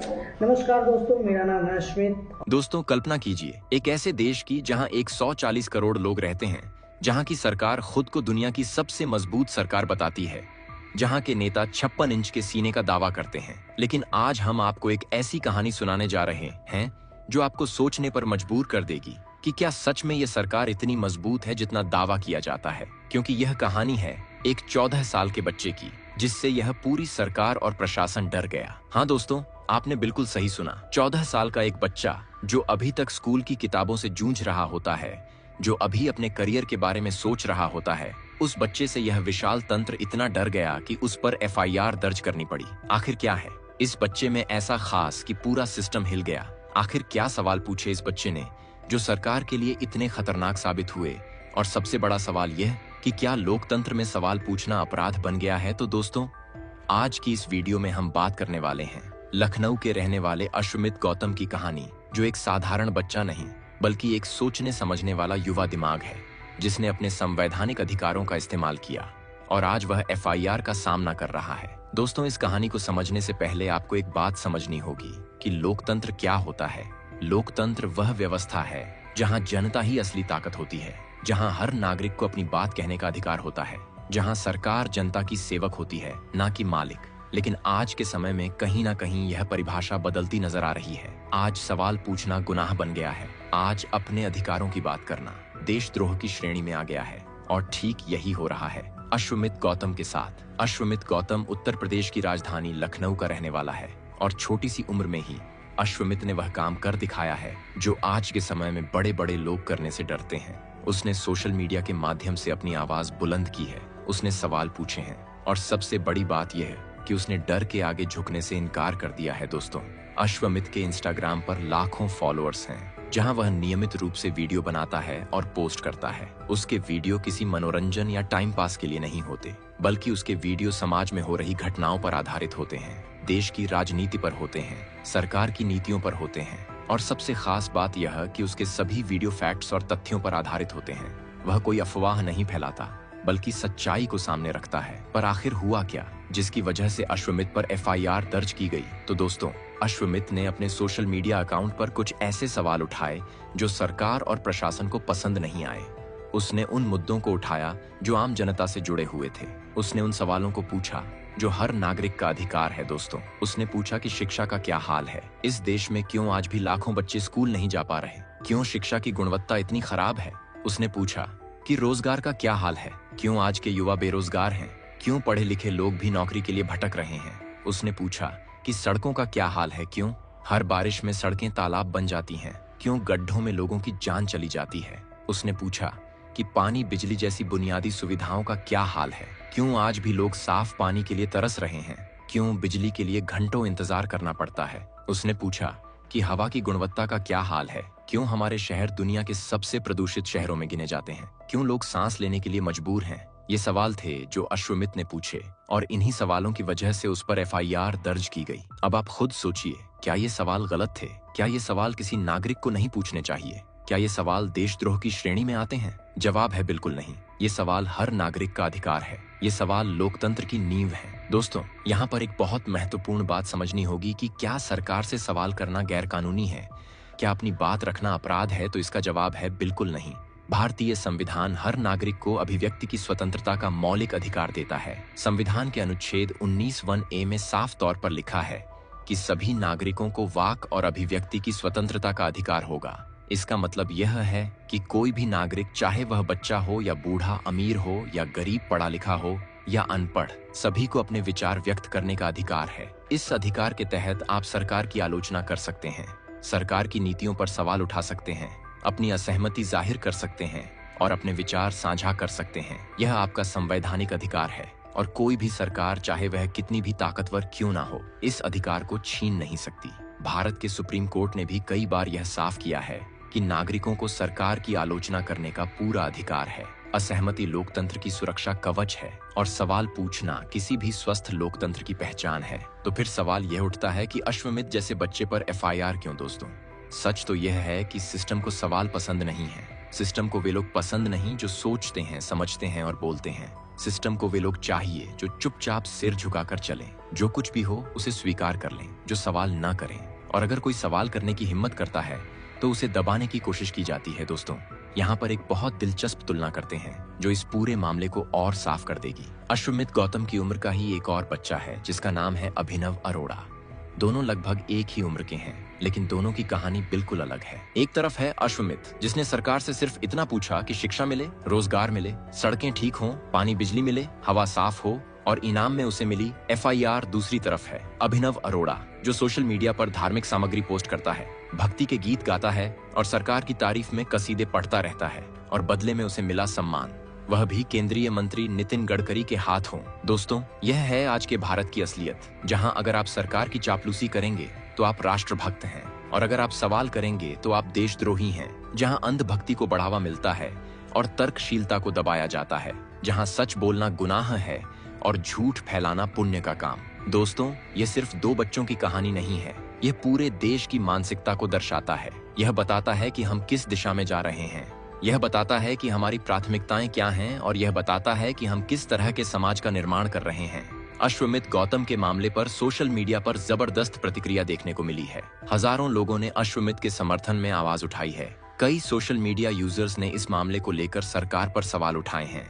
नमस्कार दोस्तों, मेरा नाम है अश्वित। दोस्तों, कल्पना कीजिए एक ऐसे देश की जहां 140 करोड़ लोग रहते हैं, जहां की सरकार खुद को दुनिया की सबसे मजबूत सरकार बताती है, जहां के नेता 56 इंच के सीने का दावा करते हैं। लेकिन आज हम आपको एक ऐसी कहानी सुनाने जा रहे हैं जो आपको सोचने पर मजबूर कर देगी कि क्या सच में यह सरकार इतनी मजबूत है जितना दावा किया जाता है। क्योंकि यह कहानी है एक 14 साल के बच्चे की, जिससे यह पूरी सरकार और प्रशासन डर गया। हाँ दोस्तों, आपने बिल्कुल सही सुना। 14 साल का एक बच्चा जो अभी तक स्कूल की किताबों से जूझ रहा होता है, जो अभी अपने करियर के बारे में सोच रहा होता है, उस बच्चे से यह विशाल तंत्र इतना डर गया कि उस पर एफआईआर दर्ज करनी पड़ी। आखिर क्या है इस बच्चे में ऐसा खास कि पूरा सिस्टम हिल गया? आखिर क्या सवाल पूछे इस बच्चे ने जो सरकार के लिए इतने खतरनाक साबित हुए? और सबसे बड़ा सवाल यह कि क्या लोकतंत्र में सवाल पूछना अपराध बन गया है? तो दोस्तों, आज की इस वीडियो में हम बात करने वाले हैं लखनऊ के रहने वाले अश्वमित गौतम की कहानी, जो एक साधारण बच्चा नहीं बल्कि एक सोचने समझने वाला युवा दिमाग है, जिसने अपने संवैधानिक अधिकारों का इस्तेमाल किया और आज वह एफआईआर का सामना कर रहा है। दोस्तों, इस कहानी को समझने से पहले आपको एक बात समझनी होगी कि लोकतंत्र क्या होता है। लोकतंत्र वह व्यवस्था है जहां जनता ही असली ताकत होती है, जहां हर नागरिक को अपनी बात कहने का अधिकार होता है, जहां सरकार जनता की सेवक होती है, ना कि मालिक। लेकिन आज के समय में कहीं ना कहीं यह परिभाषा बदलती नजर आ रही है। आज सवाल पूछना गुनाह बन गया है। आज अपने अधिकारों की बात करना देशद्रोह की श्रेणी में आ गया है। और ठीक यही हो रहा है अश्वमित गौतम के साथ। अश्वमित गौतम उत्तर प्रदेश की राजधानी लखनऊ का रहने वाला है और छोटी सी उम्र में ही अश्वमित ने वह काम कर दिखाया है जो आज के समय में बड़े बड़े लोग करने से डरते हैं। उसने सोशल मीडिया के माध्यम से अपनी आवाज बुलंद की है, उसने सवाल पूछे हैं और सबसे बड़ी बात यह है कि उसने डर के आगे झुकने से इनकार कर दिया है। दोस्तों, अश्वमित के इंस्टाग्राम पर लाखों फॉलोअर्स हैं, जहां वह नियमित रूप से वीडियो बनाता है और पोस्ट करता है। उसके वीडियो किसी मनोरंजन या टाइम पास के लिए नहीं होते, बल्कि उसके वीडियो समाज में हो रही घटनाओं पर आधारित होते हैं, देश की राजनीति पर होते हैं, सरकार की नीतियों पर होते हैं। और सबसे खास बात यह कि उसके सभी वीडियो फैक्ट्स और तथ्यों पर आधारित होते हैं। वह कोई अफवाह नहीं फैलाता, बल्कि सच्चाई को सामने रखता है। पर आखिर हुआ क्या जिसकी वजह से अश्वमित पर एफआईआर दर्ज की गई? तो दोस्तों, अश्वमित ने अपने सोशल मीडिया अकाउंट पर कुछ ऐसे सवाल उठाए जो सरकार और प्रशासन को पसंद नहीं आए। उसने उन मुद्दों को उठाया जो आम जनता से जुड़े हुए थे। उसने उन सवालों को पूछा जो हर नागरिक का अधिकार है। दोस्तों, उसने पूछा कि शिक्षा का क्या हाल है? इस देश में क्यों आज भी लाखों बच्चे स्कूल नहीं जा पा रहे? क्यों शिक्षा की गुणवत्ता इतनी खराब है? उसने पूछा कि रोजगार का क्या हाल है? क्यों आज के युवा बेरोजगार हैं? क्यों पढ़े लिखे लोग भी नौकरी के लिए भटक रहे हैं? उसने पूछा कि सड़कों का क्या हाल है? क्यों हर बारिश में सड़कें तालाब बन जाती हैं? क्यों गड्ढों में लोगों की जान चली जाती है? उसने पूछा कि पानी बिजली जैसी बुनियादी सुविधाओं का क्या हाल है? क्यों आज भी लोग साफ पानी के लिए तरस रहे हैं? क्यों बिजली के लिए घंटों इंतजार करना पड़ता है? उसने पूछा कि हवा की गुणवत्ता का क्या हाल है? क्यों हमारे शहर दुनिया के सबसे प्रदूषित शहरों में गिने जाते हैं? क्यों लोग सांस लेने के लिए मजबूर हैं? ये सवाल थे जो अश्वमित ने पूछे और इन्हीं सवालों की वजह से उस पर एफआईआर दर्ज की गई। अब आप खुद सोचिए, क्या ये सवाल गलत थे? क्या ये सवाल किसी नागरिक को नहीं पूछने चाहिए? क्या ये सवाल देशद्रोह की श्रेणी में आते हैं? जवाब है बिल्कुल नहीं। ये सवाल हर नागरिक का अधिकार है। ये सवाल लोकतंत्र की नींव है। दोस्तों, यहाँ पर एक बहुत महत्वपूर्ण बात समझनी होगी कि क्या सरकार से सवाल करना गैर कानूनी है? क्या अपनी बात रखना अपराध है? तो इसका जवाब है बिल्कुल नहीं। भारतीय संविधान हर नागरिक को अभिव्यक्ति की स्वतंत्रता का मौलिक अधिकार देता है। संविधान के अनुच्छेद 19(1)(a) में साफ तौर पर लिखा है कि सभी नागरिकों को वाक और अभिव्यक्ति की स्वतंत्रता का अधिकार होगा। इसका मतलब यह है कि कोई भी नागरिक, चाहे वह बच्चा हो या बूढ़ा, अमीर हो या गरीब, पढ़ा लिखा हो या अनपढ़, सभी को अपने विचार व्यक्त करने का अधिकार है। इस अधिकार के तहत आप सरकार की आलोचना कर सकते हैं, सरकार की नीतियों पर सवाल उठा सकते हैं, अपनी असहमति जाहिर कर सकते हैं और अपने विचार साझा कर सकते हैं। यह आपका संवैधानिक अधिकार है और कोई भी सरकार, चाहे वह कितनी भी ताकतवर क्यों ना हो, इस अधिकार को छीन नहीं सकती। भारत के सुप्रीम कोर्ट ने भी कई बार यह साफ किया है कि नागरिकों को सरकार की आलोचना करने का पूरा अधिकार है। असहमति लोकतंत्र की सुरक्षा कवच है और सवाल पूछना किसी भी स्वस्थ लोकतंत्र की पहचान है। तो फिर सवाल यह उठता है कि अश्वमित जैसे बच्चे पर एफआईआर क्यों? दोस्तों, सच तो यह है कि सिस्टम को सवाल पसंद नहीं है। सिस्टम को वे लोग पसंद नहीं जो सोचते हैं, समझते हैं और बोलते हैं। सिस्टम को वे लोग चाहिए जो चुपचाप सिर झुकाकर चलें, जो कुछ भी हो उसे स्वीकार कर लें, जो सवाल ना करें, और अगर कोई सवाल करने की हिम्मत करता है तो उसे दबाने की कोशिश की जाती है। दोस्तों, यहाँ पर एक बहुत दिलचस्प तुलना करते हैं जो इस पूरे मामले को और साफ कर देगी। अश्वमित गौतम की उम्र का ही एक और बच्चा है जिसका नाम है अभिनव अरोड़ा। दोनों लगभग एक ही उम्र के हैं, लेकिन दोनों की कहानी बिल्कुल अलग है। एक तरफ है अश्वमित, जिसने सरकार से सिर्फ इतना पूछा कि शिक्षा मिले, रोजगार मिले, सड़कें ठीक हों, पानी बिजली मिले, हवा साफ हो, और इनाम में उसे मिली FIR। दूसरी तरफ है अभिनव अरोड़ा, जो सोशल मीडिया पर धार्मिक सामग्री पोस्ट करता है, भक्ति के गीत गाता है और सरकार की तारीफ में कसीदे पढ़ता रहता है, और बदले में उसे मिला सम्मान, वह भी केंद्रीय मंत्री नितिन गडकरी के हाथों। दोस्तों, यह है आज के भारत की असलियत, जहां अगर आप सरकार की चापलूसी करेंगे तो आप राष्ट्रभक्त हैं, और अगर आप सवाल करेंगे तो आप देशद्रोही हैं। जहां अंधभक्ति को बढ़ावा मिलता है और तर्कशीलता को दबाया जाता है, जहां सच बोलना गुनाह है और झूठ फैलाना पुण्य का काम। दोस्तों, ये सिर्फ 2 बच्चों की कहानी नहीं है, यह पूरे देश की मानसिकता को दर्शाता है। यह बताता है कि हम किस दिशा में जा रहे हैं, यह बताता है कि हमारी प्राथमिकताएं क्या हैं, और यह बताता है कि हम किस तरह के समाज का निर्माण कर रहे हैं। अश्वमित गौतम के मामले पर सोशल मीडिया पर जबरदस्त प्रतिक्रिया देखने को मिली है। हजारों लोगों ने अश्वमित के समर्थन में आवाज उठाई है। कई सोशल मीडिया यूजर्स ने इस मामले को लेकर सरकार पर सवाल उठाए हैं।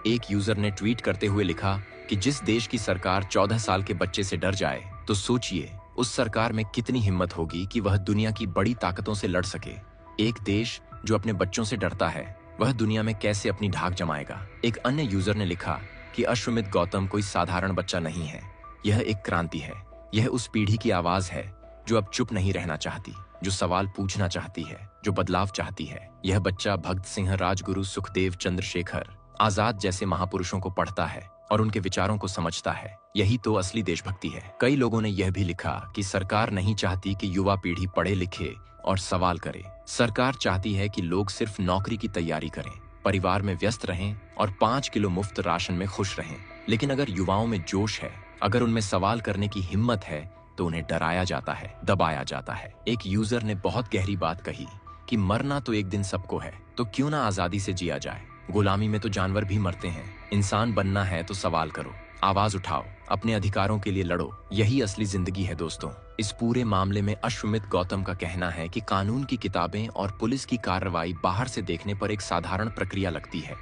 एक यूजर ने ट्वीट करते हुए लिखा कि जिस देश की सरकार 14 साल के बच्चे से डर जाए, तो सोचिए उस सरकार में कितनी हिम्मत होगी कि वह दुनिया की बड़ी ताकतों से लड़ सके। एक देश जो अपने बच्चों से डरता है, वह दुनिया में कैसे अपनी धाक जमाएगा। एक अन्य यूजर ने लिखा कि अश्वमित गौतम कोई साधारण बच्चा नहीं है, यह एक क्रांति है। यह उस पीढ़ी की आवाज है जो अब चुप नहीं रहना चाहती, जो सवाल पूछना चाहती है, जो बदलाव चाहती है। यह बच्चा भगत सिंह, राजगुरु, सुखदेव, चंद्रशेखर आजाद जैसे महापुरुषों को पढ़ता है और उनके विचारों को समझता है। यही तो असली देशभक्ति है। कई लोगों ने यह भी लिखा कि सरकार नहीं चाहती कि युवा पीढ़ी पढ़े लिखे और सवाल करे। सरकार चाहती है कि लोग सिर्फ नौकरी की तैयारी करें, परिवार में व्यस्त रहें और 5 किलो मुफ्त राशन में खुश रहें। लेकिन अगर युवाओं में जोश है, अगर उनमें सवाल करने की हिम्मत है, तो उन्हें डराया जाता है, दबाया जाता है। एक यूजर ने बहुत गहरी बात कही कि मरना तो एक दिन सबको है, तो क्यों ना आजादी से जिया जाए। गुलामी में तो जानवर भी मरते हैं। इंसान बनना है तो सवाल करो, आवाज उठाओ, अपने अधिकारों के लिए लड़ो। यही असली जिंदगी है। दोस्तों, इस पूरे मामले में अश्वमित गौतम का कहना है कि कानून की किताबें और पुलिस की कार्रवाई बाहर से देखने पर एक साधारण प्रक्रिया लगती है,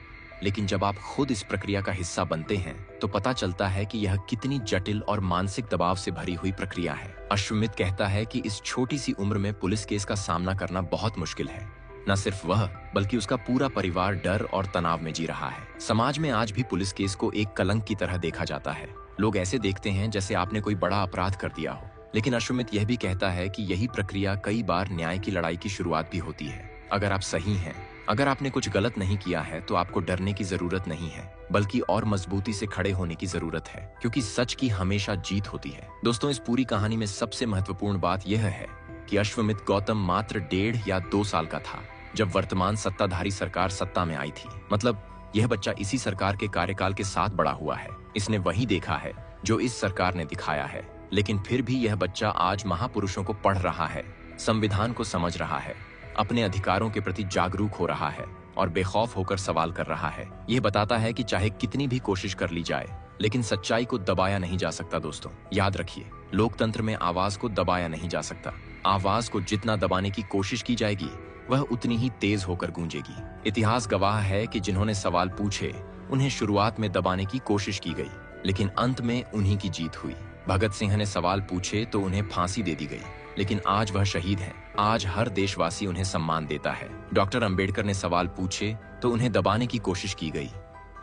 लेकिन जब आप खुद इस प्रक्रिया का हिस्सा बनते हैं तो पता चलता है कि यह कितनी जटिल और मानसिक दबाव से भरी हुई प्रक्रिया है। अश्वमित कहता है कि इस छोटी सी उम्र में पुलिस केस का सामना करना बहुत मुश्किल है। न सिर्फ वह, बल्कि उसका पूरा परिवार डर और तनाव में जी रहा है। समाज में आज भी पुलिस केस को एक कलंक की तरह देखा जाता है। लोग ऐसे देखते हैं जैसे आपने कोई बड़ा अपराध कर दिया हो। लेकिन अश्वमित यह भी कहता है कि यही प्रक्रिया कई बार न्याय की लड़ाई की शुरुआत भी होती है। अगर आप सही हैं, अगर आपने कुछ गलत नहीं किया है, तो आपको डरने की जरूरत नहीं है, बल्कि और मजबूती से खड़े होने की जरूरत है, क्योंकि सच की हमेशा जीत होती है। दोस्तों, इस पूरी कहानी में सबसे महत्वपूर्ण बात यह है कि अश्वमित गौतम मात्र 1.5 या 2 साल का था जब वर्तमान सत्ताधारी सरकार सत्ता में आई थी। मतलब यह बच्चा इसी सरकार के कार्यकाल के साथ बड़ा हुआ है। इसने वही देखा है जो इस सरकार ने दिखाया है। लेकिन फिर भी यह बच्चा आज महापुरुषों को पढ़ रहा है, संविधान को समझ रहा है, अपने अधिकारों के प्रति जागरूक हो रहा है और बेखौफ होकर सवाल कर रहा है। यह बताता है कि चाहे कितनी भी कोशिश कर ली जाए, लेकिन सच्चाई को दबाया नहीं जा सकता। दोस्तों, याद रखिए, लोकतंत्र में आवाज को दबाया नहीं जा सकता। आवाज को जितना दबाने की कोशिश की जाएगी, वह उतनी ही तेज होकर गूंजेगी। इतिहास गवाह है कि जिन्होंने सवाल पूछे, उन्हें शुरुआत में दबाने की कोशिश की गई, लेकिन अंत में उन्हीं की जीत हुई। भगत सिंह ने सवाल पूछे तो उन्हें फांसी दे दी गई, लेकिन आज वह शहीद हैं। आज हर देशवासी उन्हें सम्मान देता है। डॉक्टर अंबेडकर ने सवाल पूछे तो उन्हें दबाने की कोशिश की गई,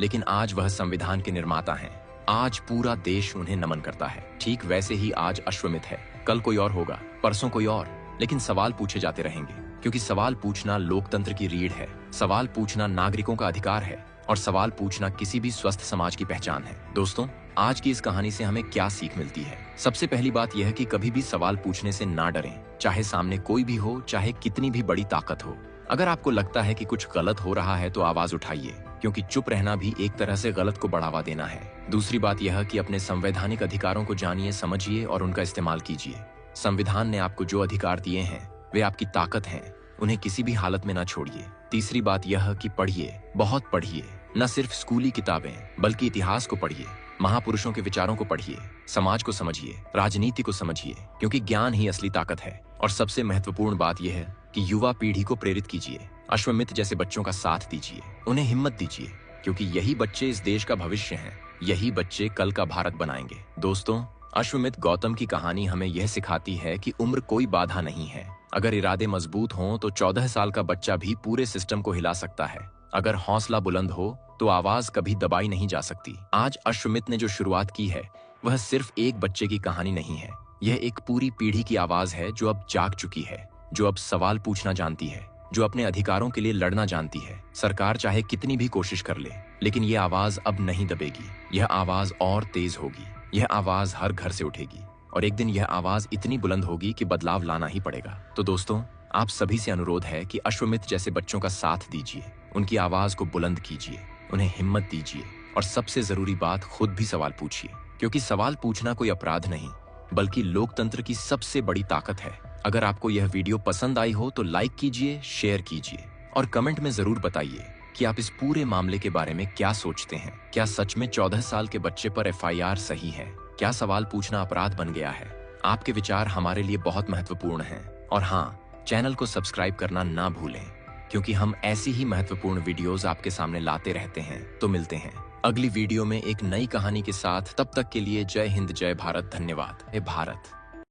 लेकिन आज वह संविधान के निर्माता हैं। आज पूरा देश उन्हें नमन करता है। ठीक वैसे ही आज अश्वमित है, कल कोई और होगा, परसों कोई और, लेकिन सवाल पूछे जाते रहेंगे, क्योंकि सवाल पूछना लोकतंत्र की रीढ़ है। सवाल पूछना नागरिकों का अधिकार है और सवाल पूछना किसी भी स्वस्थ समाज की पहचान है। दोस्तों, आज की इस कहानी से हमें क्या सीख मिलती है? सबसे पहली बात यह है कि कभी भी सवाल पूछने से ना डरें, चाहे सामने कोई भी हो, चाहे कितनी भी बड़ी ताकत हो। अगर आपको लगता है कि कुछ गलत हो रहा है तो आवाज उठाइए, क्योंकि चुप रहना भी एक तरह से गलत को बढ़ावा देना है। दूसरी बात यह कि अपने संवैधानिक अधिकारों को जानिए, समझिए और उनका इस्तेमाल कीजिए। संविधान ने आपको जो अधिकार दिए हैं वे आपकी ताकत हैं, उन्हें किसी भी हालत में ना छोड़िए। तीसरी बात यह कि पढ़िए, बहुत पढ़िए, न सिर्फ स्कूली किताबें बल्कि इतिहास को पढ़िए, महापुरुषों के विचारों को पढ़िए, समाज को समझिए, राजनीति को समझिए, क्योंकि ज्ञान ही असली ताकत है। और सबसे महत्वपूर्ण बात यह है कि युवा पीढ़ी को प्रेरित कीजिए, अश्वमित्र जैसे बच्चों का साथ दीजिए, उन्हें हिम्मत दीजिए, क्योंकि यही बच्चे इस देश का भविष्य हैं, यही बच्चे कल का भारत बनाएंगे। दोस्तों, अश्वमित्र गौतम की कहानी हमें यह सिखाती है कि उम्र कोई बाधा नहीं है। अगर इरादे मजबूत हों तो 14 साल का बच्चा भी पूरे सिस्टम को हिला सकता है। अगर हौसला बुलंद हो तो आवाज कभी दबाई नहीं जा सकती। आज अश्वमित्र ने जो शुरुआत की है वह सिर्फ एक बच्चे की कहानी नहीं है, यह एक पूरी पीढ़ी की आवाज है जो अब जाग चुकी है, जो अब सवाल पूछना जानती है, जो अपने अधिकारों के लिए लड़ना जानती है। सरकार चाहे कितनी भी कोशिश कर ले, लेकिन यह आवाज अब नहीं दबेगी। यह आवाज और तेज होगी, यह आवाज हर घर से उठेगी और एक दिन यह आवाज इतनी बुलंद होगी कि बदलाव लाना ही पड़ेगा। तो दोस्तों, आप सभी से अनुरोध है कि अश्वमित्र जैसे बच्चों का साथ दीजिए, उनकी आवाज को बुलंद कीजिए, उन्हें हिम्मत दीजिए और सबसे जरूरी बात, खुद भी सवाल पूछिए, क्योंकि सवाल पूछना कोई अपराध नहीं बल्कि लोकतंत्र की सबसे बड़ी ताकत है। अगर आपको यह वीडियो पसंद आई हो तो लाइक कीजिए, शेयर कीजिए और कमेंट में जरूर बताइए कि आप इस पूरे मामले के बारे में क्या सोचते हैं। क्या सच में 14 साल के बच्चे पर FIR सही है? क्या सवाल पूछना अपराध बन गया है? आपके विचार हमारे लिए बहुत महत्वपूर्ण हैं। और हाँ, चैनल को सब्सक्राइब करना ना भूलें, क्योंकि हम ऐसी ही महत्वपूर्ण वीडियोस आपके सामने लाते रहते हैं। तो मिलते हैं अगली वीडियो में एक नई कहानी के साथ। तब तक के लिए जय हिंद, जय भारत, धन्यवाद। हे भारत।